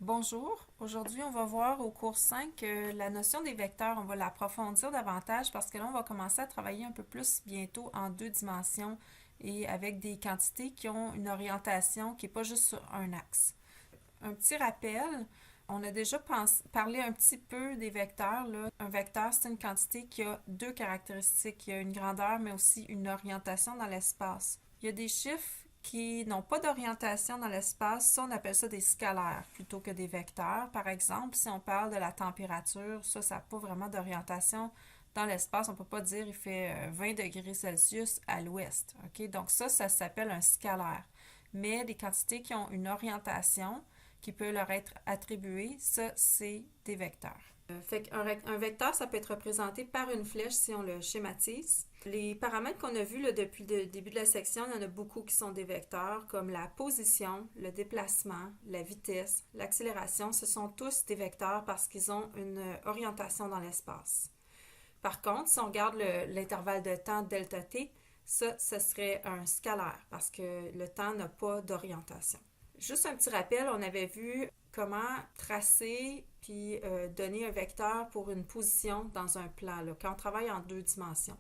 Bonjour, aujourd'hui on va voir au cours 5 la notion des vecteurs, on va l'approfondir davantage parce que là on va commencer à travailler un peu plus bientôt en deux dimensions et avec des quantités qui ont une orientation qui n'est pas juste sur un axe. Un petit rappel, on a déjà parlé un petit peu des vecteurs, là. Un vecteur, c'est une quantité qui a deux caractéristiques. Il y a une grandeur, mais aussi une orientation dans l'espace. Il y a des chiffres qui n'ont pas d'orientation dans l'espace. Ça, on appelle ça des scalaires plutôt que des vecteurs. Par exemple, si on parle de la température, ça n'a pas vraiment d'orientation dans l'espace. On ne peut pas dire il fait 20 degrés Celsius à l'ouest. Okay? Donc ça s'appelle un scalaire. Mais les quantités qui ont une orientation, qui peut leur être attribuée, ça, c'est des vecteurs. Fait qu'un vecteur, ça peut être représenté par une flèche si on le schématise. Les paramètres qu'on a vus là, depuis le début de la section, il y en a beaucoup qui sont des vecteurs, comme la position, le déplacement, la vitesse, l'accélération. Ce sont tous des vecteurs parce qu'ils ont une orientation dans l'espace. Par contre, si on regarde l'intervalle de temps delta t, ça, ce serait un scalaire parce que le temps n'a pas d'orientation. Juste un petit rappel, on avait vu comment tracer puis donner un vecteur pour une position dans un plan, là, quand on travaille en deux dimensions.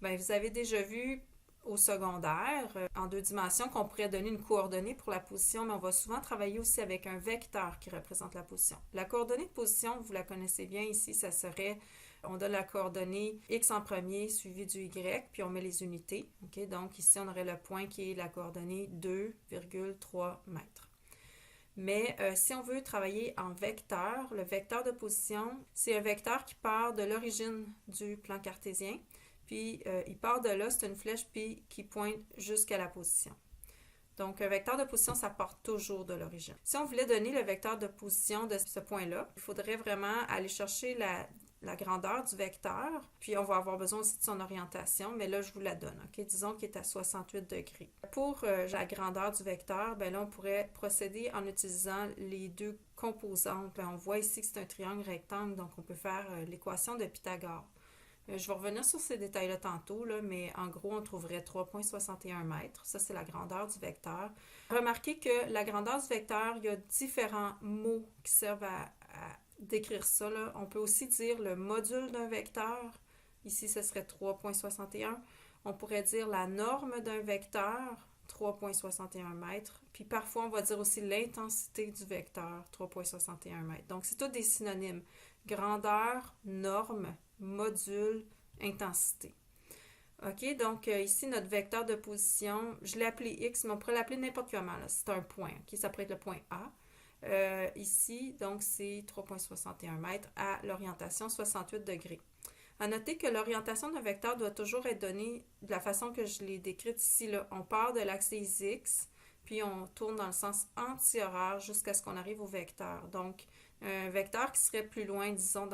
Bien, vous avez déjà vu au secondaire, en deux dimensions, qu'on pourrait donner une coordonnée pour la position, mais on va souvent travailler aussi avec un vecteur qui représente la position. La coordonnée de position, vous la connaissez bien ici, ça serait, on donne la coordonnée x en premier suivi du y, puis on met les unités. Okay? Donc ici, on aurait le point qui est la coordonnée 2,3 mètres. Mais si on veut travailler en vecteur, le vecteur de position, c'est un vecteur qui part de l'origine du plan cartésien, puis il part de là, c'est une flèche, puis qui pointe jusqu'à la position. Donc, un vecteur de position, ça part toujours de l'origine. Si on voulait donner le vecteur de position de ce point-là, il faudrait vraiment aller chercher la grandeur du vecteur, puis on va avoir besoin aussi de son orientation, mais là, je vous la donne. Okay? Disons qu'il est à 68 degrés. Pour la grandeur du vecteur, ben là, on pourrait procéder en utilisant les deux composantes. Ben, on voit ici que c'est un triangle rectangle, donc on peut faire l'équation de Pythagore. Je vais revenir sur ces détails-là tantôt, là, mais en gros, on trouverait 3,61 mètres. Ça, c'est la grandeur du vecteur. Remarquez que la grandeur du vecteur, il y a différents mots qui servent à décrire ça, là. On peut aussi dire le module d'un vecteur. Ici, ce serait 3,61. On pourrait dire la norme d'un vecteur, 3,61 mètres. Puis parfois, on va dire aussi l'intensité du vecteur, 3,61 mètres. Donc, c'est tous des synonymes. Grandeur, norme, module, intensité. OK, donc ici, notre vecteur de position, je l'ai appelé X, mais on pourrait l'appeler n'importe comment. C'est un point. OK, ça pourrait être le point A. Ici, donc, c'est 3,61 mètres à l'orientation 68 degrés. À noter que l'orientation d'un vecteur doit toujours être donnée de la façon que je l'ai décrite ici. Là. On part de l'axe X, puis on tourne dans le sens anti-horaire jusqu'à ce qu'on arrive au vecteur. Donc, un vecteur qui serait plus loin, disons,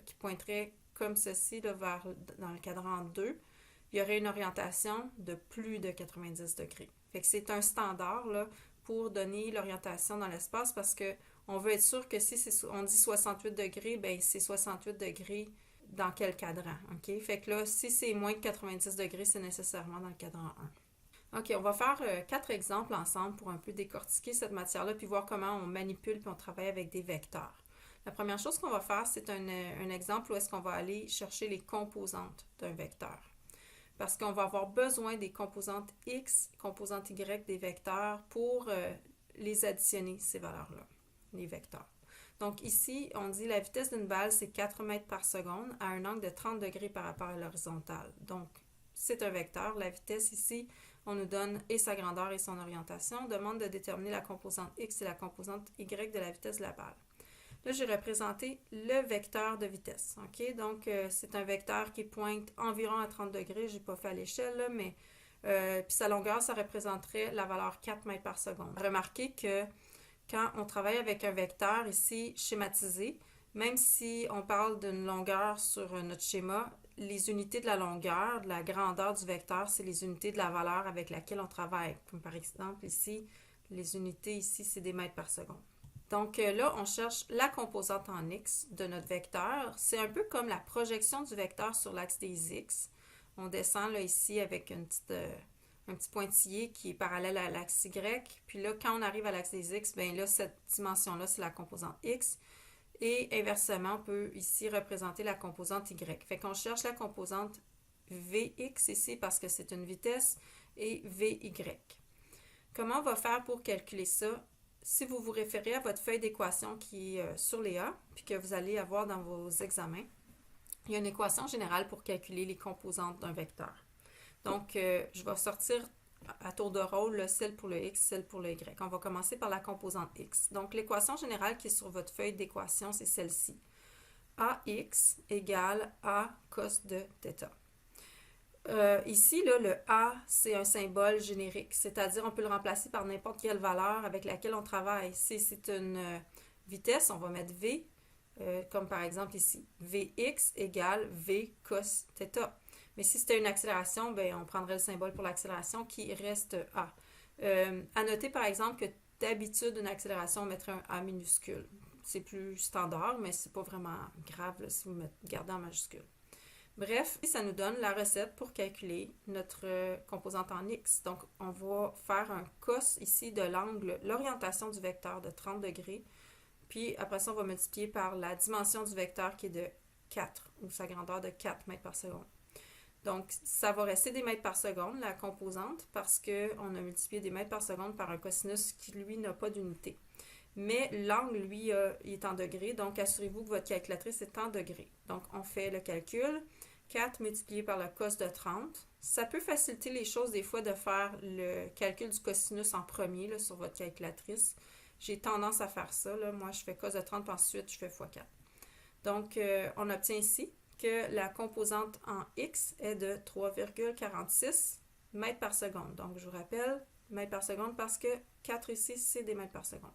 qui pointerait comme ceci là, dans le cadran 2, il y aurait une orientation de plus de 90 degrés. Fait que c'est un standard là, pour donner l'orientation dans l'espace parce que on veut être sûr que si on dit 68 degrés, ben c'est 68 degrés dans quel cadran, OK? Fait que là, si c'est moins de 90 degrés, c'est nécessairement dans le cadran 1. OK, on va faire 4 exemples ensemble pour un peu décortiquer cette matière-là puis voir comment on manipule puis on travaille avec des vecteurs. La première chose qu'on va faire, c'est un exemple où est-ce qu'on va aller chercher les composantes d'un vecteur. Parce qu'on va avoir besoin des composantes X, composantes Y des vecteurs pour les additionner, ces valeurs-là, les vecteurs. Donc ici, on dit la vitesse d'une balle, c'est 4 mètres par seconde à un angle de 30 degrés par rapport à l'horizontale. Donc, c'est un vecteur. La vitesse ici, on nous donne et sa grandeur et son orientation. On demande de déterminer la composante X et la composante Y de la vitesse de la balle. Là, j'ai représenté le vecteur de vitesse. OK? Donc, c'est un vecteur qui pointe environ à 30 degrés. Je n'ai pas fait à l'échelle, là, mais puis sa longueur, ça représenterait la valeur 4 mètres par seconde. Remarquez que quand on travaille avec un vecteur ici schématisé, même si on parle d'une longueur sur notre schéma, les unités de la longueur, de la grandeur du vecteur, c'est les unités de la valeur avec laquelle on travaille. Comme par exemple ici, les unités ici, c'est des mètres par seconde. Donc là, on cherche la composante en X de notre vecteur. C'est un peu comme la projection du vecteur sur l'axe des X. On descend là ici avec un un petit pointillé qui est parallèle à l'axe Y. Puis là, quand on arrive à l'axe des X, bien là, cette dimension-là, c'est la composante X. Et inversement, on peut ici représenter la composante Y. Fait qu'on cherche la composante Vx ici parce que c'est une vitesse et Vy. Comment on va faire pour calculer ça? Si vous vous référez à votre feuille d'équation qui est sur les A, puis que vous allez avoir dans vos examens, il y a une équation générale pour calculer les composantes d'un vecteur. Donc, je vais sortir à tour de rôle celle pour le x, celle pour le y. On va commencer par la composante x. Donc, l'équation générale qui est sur votre feuille d'équation, c'est celle-ci. AX égale A cos de θ. Ici, là, le A, c'est un symbole générique, c'est-à-dire on peut le remplacer par n'importe quelle valeur avec laquelle on travaille. Si c'est une vitesse, on va mettre V, comme par exemple ici. Vx égale V cos θ. Mais si c'était une accélération, ben, on prendrait le symbole pour l'accélération qui reste A. À noter par exemple que d'habitude, une accélération, on mettrait un A minuscule. C'est plus standard, mais c'est pas vraiment grave là, si vous gardez en majuscule. Bref, ça nous donne la recette pour calculer notre composante en x. Donc, on va faire un cos ici de l'angle, l'orientation du vecteur de 30 degrés. Puis après ça, on va multiplier par la dimension du vecteur qui est de 4, ou sa grandeur de 4 mètres par seconde. Donc, ça va rester des mètres par seconde, la composante, parce qu'on a multiplié des mètres par seconde par un cosinus qui, lui, n'a pas d'unité. Mais l'angle, lui, il est en degrés, donc assurez-vous que votre calculatrice est en degrés. Donc, on fait le calcul. 4 multiplié par le cos de 30. Ça peut faciliter les choses des fois de faire le calcul du cosinus en premier là, sur votre calculatrice. J'ai tendance à faire ça. Là. Moi, je fais cos de 30, puis ensuite, je fais x4. Donc, on obtient ici que la composante en x est de 3,46 mètres par seconde. Donc, je vous rappelle, mètres par seconde parce que 4 ici, c'est des mètres par seconde.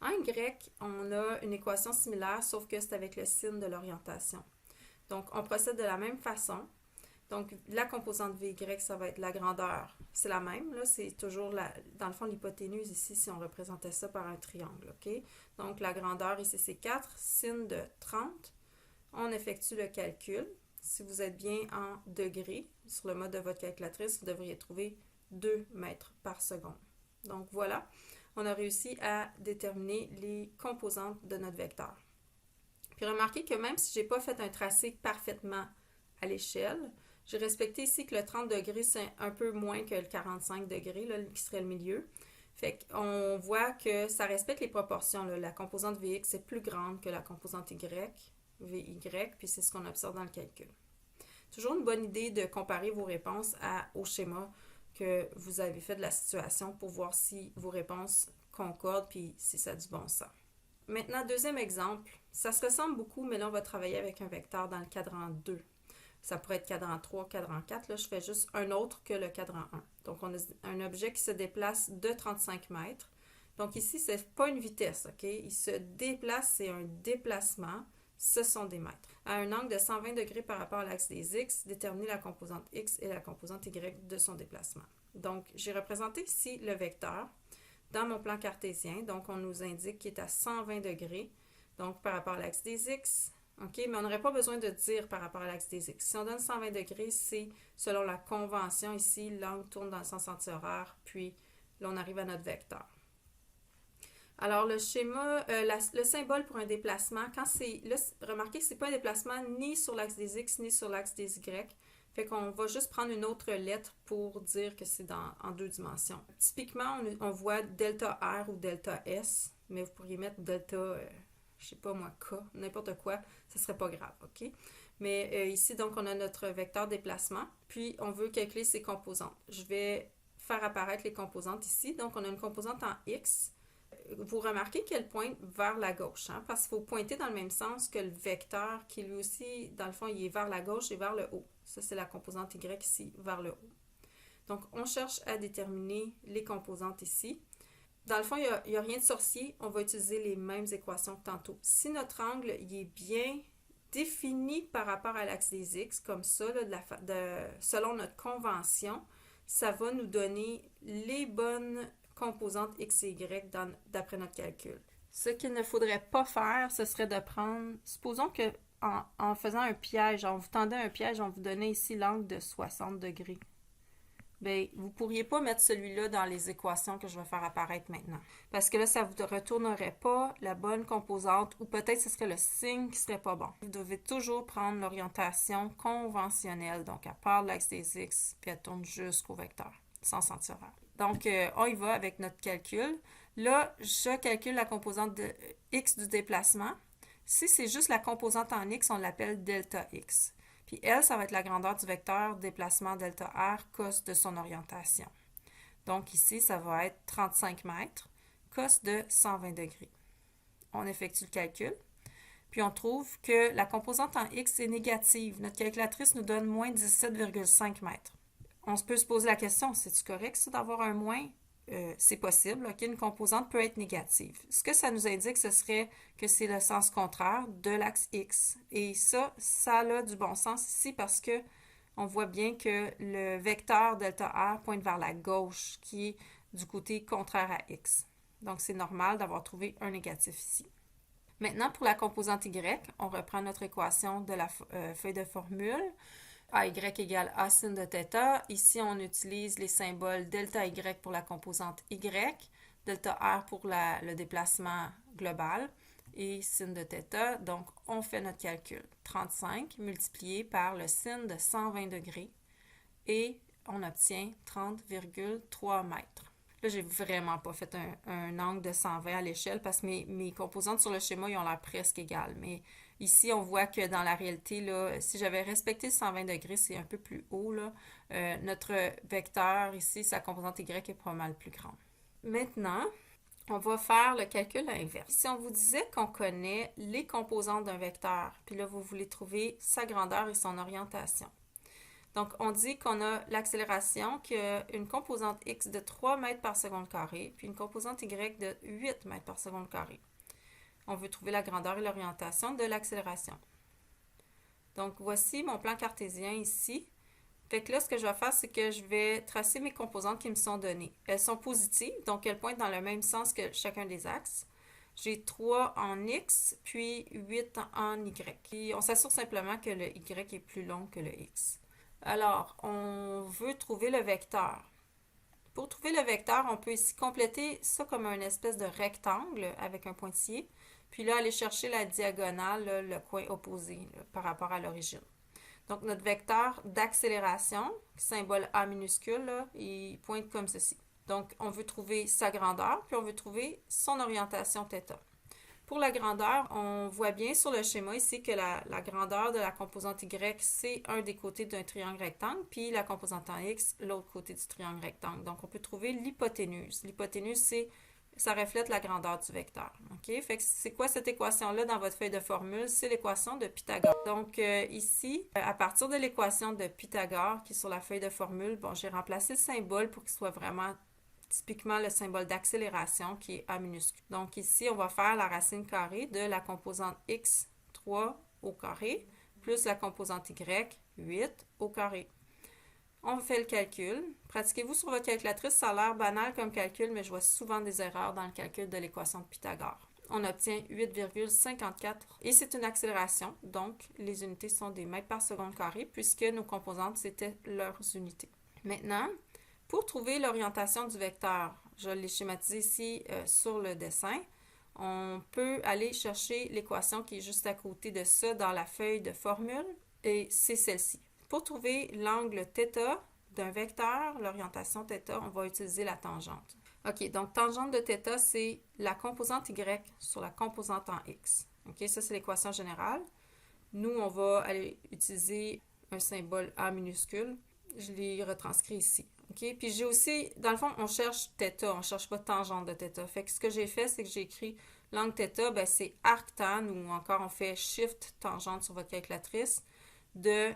En y, on a une équation similaire, sauf que c'est avec le signe de l'orientation. Donc, on procède de la même façon. Donc, la composante Vy, ça va être la grandeur. C'est la même, là, c'est toujours, dans le fond, l'hypoténuse ici, si on représentait ça par un triangle, OK? Donc, la grandeur ici, c'est 4, sin de 30. On effectue le calcul. Si vous êtes bien en degrés, sur le mode de votre calculatrice, vous devriez trouver 2 mètres par seconde. Donc, voilà, on a réussi à déterminer les composantes de notre vecteur. Puis remarquez que même si je n'ai pas fait un tracé parfaitement à l'échelle, j'ai respecté ici que le 30 degrés, c'est un peu moins que le 45 degrés, là, qui serait le milieu. Fait qu'on voit que ça respecte les proportions. Là. La composante Vx est plus grande que la composante Y, Vy, puis c'est ce qu'on observe dans le calcul. Toujours une bonne idée de comparer vos réponses au schéma que vous avez fait de la situation pour voir si vos réponses concordent puis si ça a du bon sens. Maintenant, deuxième exemple, ça se ressemble beaucoup, mais là, on va travailler avec un vecteur dans le cadran 2. Ça pourrait être cadran 3, cadran 4. Là, je fais juste un autre que le cadran 1. Donc, on a un objet qui se déplace de 35 mètres. Donc, ici, ce n'est pas une vitesse, OK? Il se déplace, c'est un déplacement. Ce sont des mètres. À un angle de 120 degrés par rapport à l'axe des X, déterminez la composante X et la composante Y de son déplacement. Donc, j'ai représenté ici le vecteur dans mon plan cartésien. Donc, on nous indique qu'il est à 120 degrés. Donc, par rapport à l'axe des X, OK? Mais on n'aurait pas besoin de dire par rapport à l'axe des X. Si on donne 120 degrés, c'est selon la convention ici, l'angle tourne dans le sens antihoraire, puis là, on arrive à notre vecteur. Alors, le schéma, le symbole pour un déplacement, quand c'est, là, remarquez, ce n'est pas un déplacement ni sur l'axe des X, ni sur l'axe des Y. Fait qu'on va juste prendre une autre lettre pour dire que c'est en 2 dimensions. Typiquement, on voit delta R ou delta S, mais vous pourriez mettre delta, je sais pas moi, K, n'importe quoi, ce serait pas grave, OK? Mais ici, donc, on a notre vecteur déplacement, puis on veut calculer ses composantes. Je vais faire apparaître les composantes ici. Donc, on a une composante en X. Vous remarquez qu'elle pointe vers la gauche, hein, parce qu'il faut pointer dans le même sens que le vecteur qui lui aussi, dans le fond, il est vers la gauche et vers le haut. Ça, c'est la composante Y ici, vers le haut. Donc, on cherche à déterminer les composantes ici. Dans le fond, il n'y a rien de sorcier. On va utiliser les mêmes équations que tantôt. Si notre angle il est bien défini par rapport à l'axe des X, comme ça, là, selon notre convention, ça va nous donner les bonnes composantes X et Y d'après notre calcul. Ce qu'il ne faudrait pas faire, ce serait de prendre, supposons que en faisant un piège, en vous tendant un piège, on vous donnait ici l'angle de 60 degrés. bien, vous ne pourriez pas mettre celui-là dans les équations que je vais faire apparaître maintenant. Parce que là, ça ne vous retournerait pas la bonne composante ou peut-être ce serait le signe qui ne serait pas bon. Vous devez toujours prendre l'orientation conventionnelle, donc elle part de l'axe des X, puis elle tourne jusqu'au vecteur, sans sens horaire. Donc, on y va avec notre calcul. Là, je calcule la composante de X du déplacement. Si c'est juste la composante en X, on l'appelle delta X. Puis L, ça va être la grandeur du vecteur déplacement delta R cos de son orientation. Donc ici, ça va être 35 mètres, cos de 120 degrés. On effectue le calcul, puis on trouve que la composante en X est négative. Notre calculatrice nous donne moins 17,5 mètres. On peut se poser la question, c'est-tu correct ça d'avoir un moins? C'est possible, ok, une composante peut être négative. Ce que ça nous indique, ce serait que c'est le sens contraire de l'axe X. Et ça a du bon sens ici parce que on voit bien que le vecteur delta R pointe vers la gauche, qui est du côté contraire à X. Donc, c'est normal d'avoir trouvé un négatif ici. Maintenant, pour la composante Y, on reprend notre équation de la feuille de formule. AY égale A sin de θ. Ici, on utilise les symboles delta Y pour la composante Y, delta R pour le déplacement global et sin de θ. Donc, on fait notre calcul. 35 multiplié par le sin de 120 degrés et on obtient 30,3 mètres. Là, j'ai vraiment pas fait un angle de 120 à l'échelle parce que mes composantes sur le schéma, ils ont l'air presque égales. Mais ici, on voit que dans la réalité, là, si j'avais respecté 120 degrés, c'est un peu plus haut. Là. Notre vecteur ici, sa composante Y est pas mal plus grande. Maintenant, on va faire le calcul inverse. Si on vous disait qu'on connaît les composantes d'un vecteur, puis là, vous voulez trouver sa grandeur et son orientation. Donc, on dit qu'on a l'accélération qui a une composante x de 3 mètres par seconde carré, puis une composante y de 8 mètres par seconde carré. On veut trouver la grandeur et l'orientation de l'accélération. Donc, voici mon plan cartésien ici. Fait que là, ce que je vais faire, c'est que je vais tracer mes composantes qui me sont données. Elles sont positives, donc elles pointent dans le même sens que chacun des axes. J'ai 3 en X, puis 8 en Y. Puis on s'assure simplement que le Y est plus long que le X. Alors, on veut trouver le vecteur. Pour trouver le vecteur, on peut ici compléter ça comme une espèce de rectangle avec un pointillé, puis là, aller chercher la diagonale, là, le coin opposé là, par rapport à l'origine. Donc, notre vecteur d'accélération, symbole A minuscule, là, il pointe comme ceci. Donc, on veut trouver sa grandeur, puis on veut trouver son orientation θ. Pour la grandeur, on voit bien sur le schéma ici que la grandeur de la composante Y, c'est un des côtés d'un triangle rectangle, puis la composante en X, l'autre côté du triangle rectangle. Donc, on peut trouver l'hypoténuse. L'hypoténuse, ça reflète la grandeur du vecteur. OK? Fait que c'est quoi cette équation-là dans votre feuille de formule? C'est l'équation de Pythagore. Donc, ici, à partir de l'équation de Pythagore qui est sur la feuille de formule, bon, j'ai remplacé le symbole pour qu'il soit vraiment typiquement le symbole d'accélération qui est A minuscule. Donc ici, on va faire la racine carrée de la composante x 3 au carré plus la composante y 8 au carré. On fait le calcul. Pratiquez-vous sur votre calculatrice, ça a l'air banal comme calcul, mais je vois souvent des erreurs dans le calcul de l'équation de Pythagore. On obtient 8,54 et c'est une accélération, donc les unités sont des mètres par seconde carré puisque nos composantes, c'était leurs unités. Maintenant, pour trouver l'orientation du vecteur, je l'ai schématisé ici sur le dessin, on peut aller chercher l'équation qui est juste à côté de ça dans la feuille de formule, et c'est celle-ci. Pour trouver l'angle θ d'un vecteur, l'orientation θ, on va utiliser la tangente. OK, donc tangente de θ, c'est la composante y sur la composante en x. OK, ça c'est l'équation générale. Nous, on va aller utiliser un symbole A minuscule. Je l'ai retranscrit ici. OK? Puis j'ai aussi, dans le fond, on cherche θ, on ne cherche pas tangente de θ. Fait que ce que j'ai fait, c'est que j'ai écrit l'angle θ, ben c'est arctan, ou encore on fait shift tangente sur votre calculatrice, de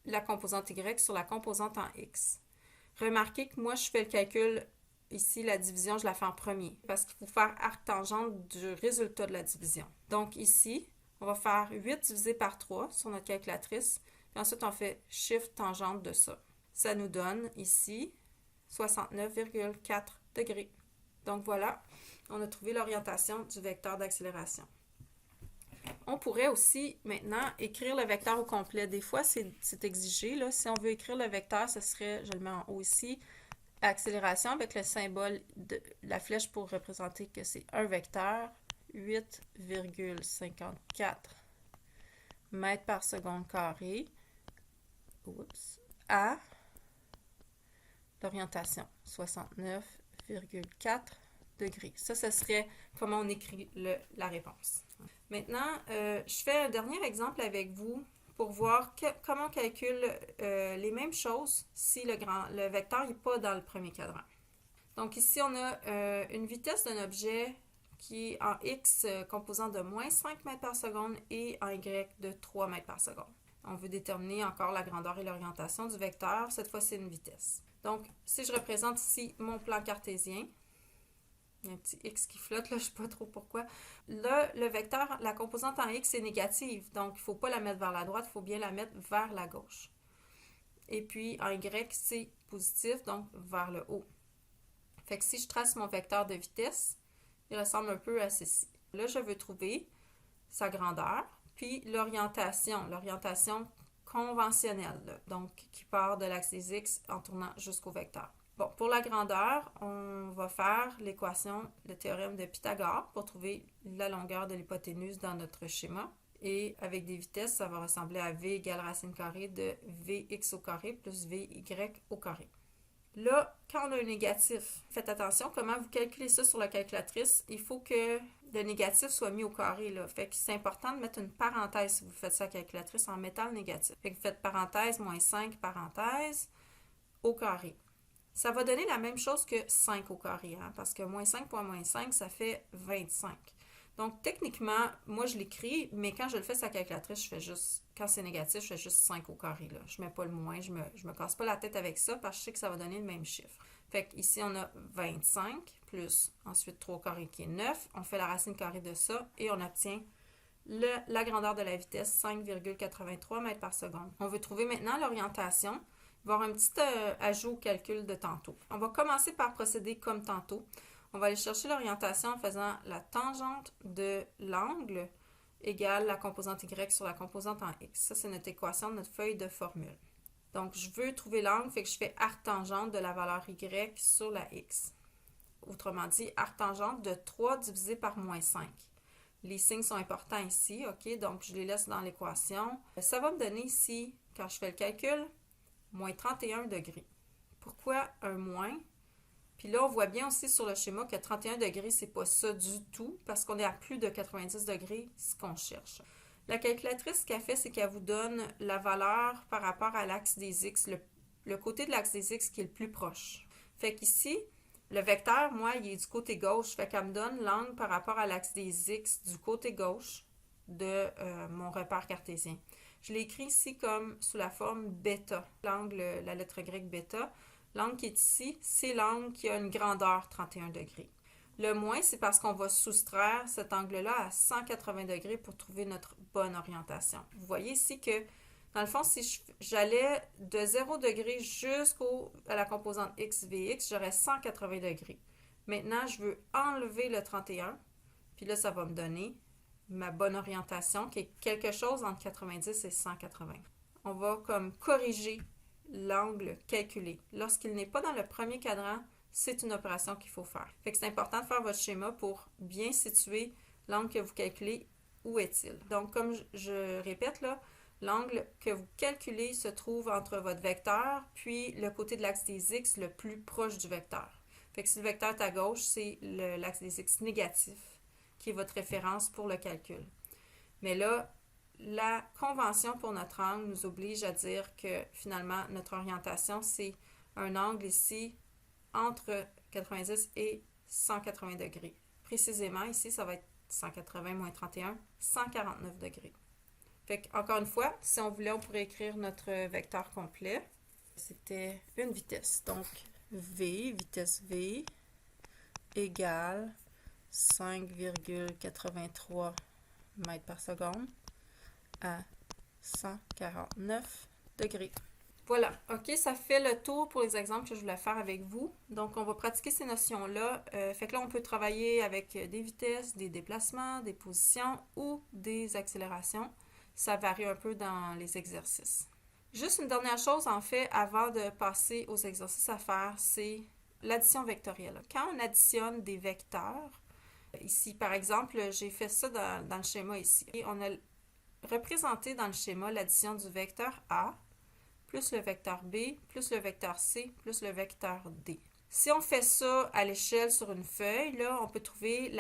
la composante y sur la composante en x. Remarquez que moi, je fais le calcul, ici, la division, je la fais en premier, parce qu'il faut faire arctangente du résultat de la division. Donc ici, on va faire 8 divisé par 3 sur notre calculatrice, puis ensuite on fait shift tangente de ça. Ça nous donne ici 69,4 degrés. Donc voilà, on a trouvé l'orientation du vecteur d'accélération. On pourrait aussi maintenant écrire le vecteur au complet. Des fois, c'est exigé. Là. Si on veut écrire le vecteur, ce serait, je le mets en haut ici, accélération avec le symbole de la flèche pour représenter que c'est un vecteur, 8,54 mètres par seconde carré, à l'orientation, 69,4 degrés. Ça, ce serait comment on écrit la réponse. Maintenant, je fais un dernier exemple avec vous pour voir comment on calcule les mêmes choses si le vecteur n'est pas dans le premier cadran. Donc ici, on a une vitesse d'un objet qui est en x composant de moins 5 mètres par seconde et en y de 3 mètres par seconde. On veut déterminer encore la grandeur et l'orientation du vecteur. Cette fois, c'est une vitesse. Donc, si je représente ici mon plan cartésien, il y a un petit x qui flotte, là, je ne sais pas trop pourquoi. Là, le vecteur, la composante en x est négative, donc il ne faut pas la mettre vers la droite, il faut bien la mettre vers la gauche. Et puis, en y, c'est positif, donc vers le haut. Fait que si je trace mon vecteur de vitesse, il ressemble un peu à ceci. Là, je veux trouver sa grandeur, puis l'orientation conventionnelle, là, donc qui part de l'axe des x en tournant jusqu'au vecteur. Bon, pour la grandeur, on va faire l'équation, le théorème de Pythagore pour trouver la longueur de l'hypoténuse dans notre schéma. Et avec des vitesses, ça va ressembler à v égale racine carrée de vx au carré plus vy au carré. Là, quand on a un négatif, faites attention comment vous calculez ça sur la calculatrice. Il faut que le négatif soit mis au carré. Là. Fait que c'est important de mettre une parenthèse si vous faites ça à la calculatrice en mettant le négatif. Fait que vous faites parenthèse, moins 5, parenthèse, au carré. Ça va donner la même chose que 5 au carré, hein, parce que moins 5 fois moins 5, ça fait 25. Donc, techniquement, moi, je l'écris, mais quand je le fais sur la calculatrice, je fais juste, quand c'est négatif, je fais juste 5 au carré. Là. Je ne mets pas le moins, je me casse pas la tête avec ça, parce que je sais que ça va donner le même chiffre. Fait qu'ici, on a 25, plus ensuite 3 au carré qui est 9. On fait la racine carrée de ça, et on obtient la grandeur de la vitesse, 5,83 mètres par seconde. On veut trouver maintenant l'orientation. Il va y avoir un petit ajout au calcul de tantôt. On va commencer par procéder comme tantôt. On va aller chercher l'orientation en faisant la tangente de l'angle égale la composante y sur la composante en x. Ça, c'est notre équation de notre feuille de formule. Donc, je veux trouver l'angle, fait que je fais arctangente de la valeur y sur la x. Autrement dit, arctangente de 3 divisé par moins 5. Les signes sont importants ici, ok? Donc, je les laisse dans l'équation. Ça va me donner ici, quand je fais le calcul, moins 31 degrés. Pourquoi un moins? Puis là, on voit bien aussi sur le schéma que 31 degrés, c'est pas ça du tout, parce qu'on est à plus de 90 degrés, ce qu'on cherche. La calculatrice, ce qu'elle fait, c'est qu'elle vous donne la valeur par rapport à l'axe des x, le côté de l'axe des x qui est le plus proche. Fait qu'ici, le vecteur, moi, il est du côté gauche, fait qu'elle me donne l'angle par rapport à l'axe des x du côté gauche de mon repère cartésien. Je l'ai écrit ici comme sous la forme bêta, l'angle, la lettre grecque bêta. L'angle qui est ici, c'est l'angle qui a une grandeur 31 degrés. Le moins, c'est parce qu'on va soustraire cet angle-là à 180 degrés pour trouver notre bonne orientation. Vous voyez ici que, dans le fond, si j'allais de 0 degré jusqu'à la composante x, vx, j'aurais 180 degrés. Maintenant, je veux enlever le 31, puis là, ça va me donner ma bonne orientation, qui est quelque chose entre 90 et 180. On va comme corriger l'angle calculé. Lorsqu'il n'est pas dans le premier cadran, c'est une opération qu'il faut faire. Fait que c'est important de faire votre schéma pour bien situer l'angle que vous calculez, où est-il. Donc, comme je répète là, l'angle que vous calculez se trouve entre votre vecteur puis le côté de l'axe des x le plus proche du vecteur. Fait que si le vecteur est à gauche, c'est l'axe des x négatif qui est votre référence pour le calcul. Mais là, la convention pour notre angle nous oblige à dire que finalement, notre orientation, c'est un angle ici entre 90 et 180 degrés. Précisément, ici, ça va être 180 moins 31, 149 degrés. Fait que, encore une fois, si on voulait, on pourrait écrire notre vecteur complet. C'était une vitesse. Donc, V, vitesse V, égale 5,83 mètres par seconde à 149 degrés. Voilà, ok, ça fait le tour pour les exemples que je voulais faire avec vous. Donc, on va pratiquer ces notions-là. Fait que là, on peut travailler avec des vitesses, des déplacements, des positions ou des accélérations. Ça varie un peu dans les exercices. Juste une dernière chose, en fait, avant de passer aux exercices à faire, c'est l'addition vectorielle. Quand on additionne des vecteurs, ici, par exemple, j'ai fait ça dans le schéma ici. Et on a représenté dans le schéma l'addition du vecteur A plus le vecteur B, plus le vecteur C, plus le vecteur D. Si on fait ça à l'échelle sur une feuille, là, on peut trouver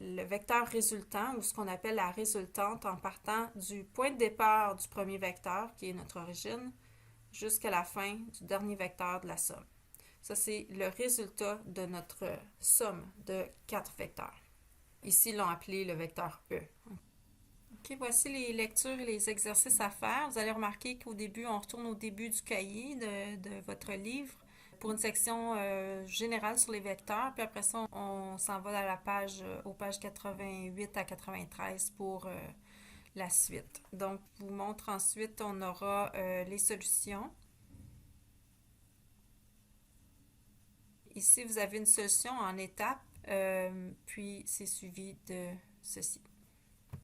le vecteur résultant ou ce qu'on appelle la résultante en partant du point de départ du premier vecteur, qui est notre origine, jusqu'à la fin du dernier vecteur de la somme. Ça, c'est le résultat de notre somme de 4 vecteurs. Ici, ils l'ont appelé le vecteur E. Ok, voici les lectures et les exercices à faire. Vous allez remarquer qu'au début, on retourne au début du cahier de votre livre pour une section générale sur les vecteurs. Puis après ça, on s'en va à la page, aux pages 88 à 93 pour la suite. Donc, je vous montre ensuite, on aura les solutions. Ici, vous avez une solution en étapes, puis c'est suivi de ceci.